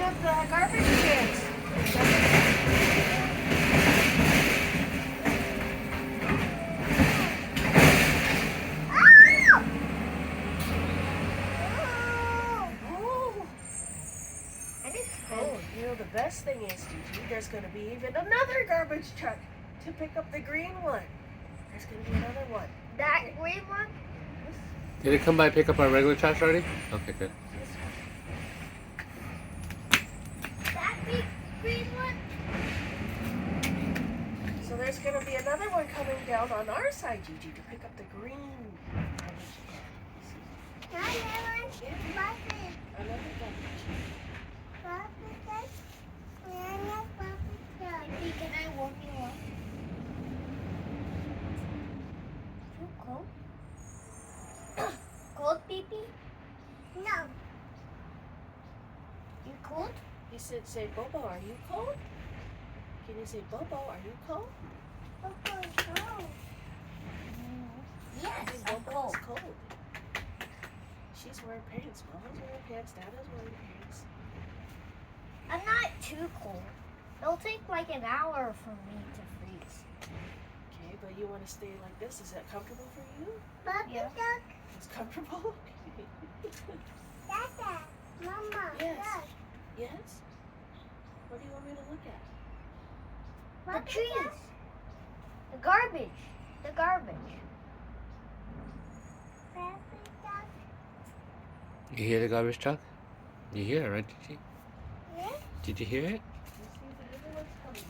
of the garbage cans. Oh, And it's oh, cold. you know the best thing is, Gigi, there's going to be even another garbage truck to pick up the green one. There's going to be another one. That green one? Did it come by pick up our regular trash already? Okay, good. That big green one? So there's going to be another one coming down on our side, Gigi, to pick up the green garbage can. Another one? Another garbage. Can I warm you up? Too cold? Cold, baby? No. You cold? He said, say, Bobo, are you cold? Can you say, Bobo, are you cold? Yes, I think I'm Bobo cold. is cold. She's wearing pants. Mama's wearing pants. Dada's wearing pants. I'm not too cold. It'll take like an hour for me to freeze. Okay, but you want to stay like this? Is that comfortable for you? Yeah. It's comfortable? Dada, Mama, Yes. Yes? What do you want me to look at? The trees. The garbage. The garbage. You hear the garbage truck? You hear it, right, Gigi? Yeah. Did you hear it? You see the little one's coming.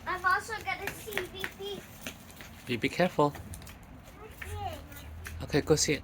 I'm also gonna see BP. You be careful. Okay, go see it.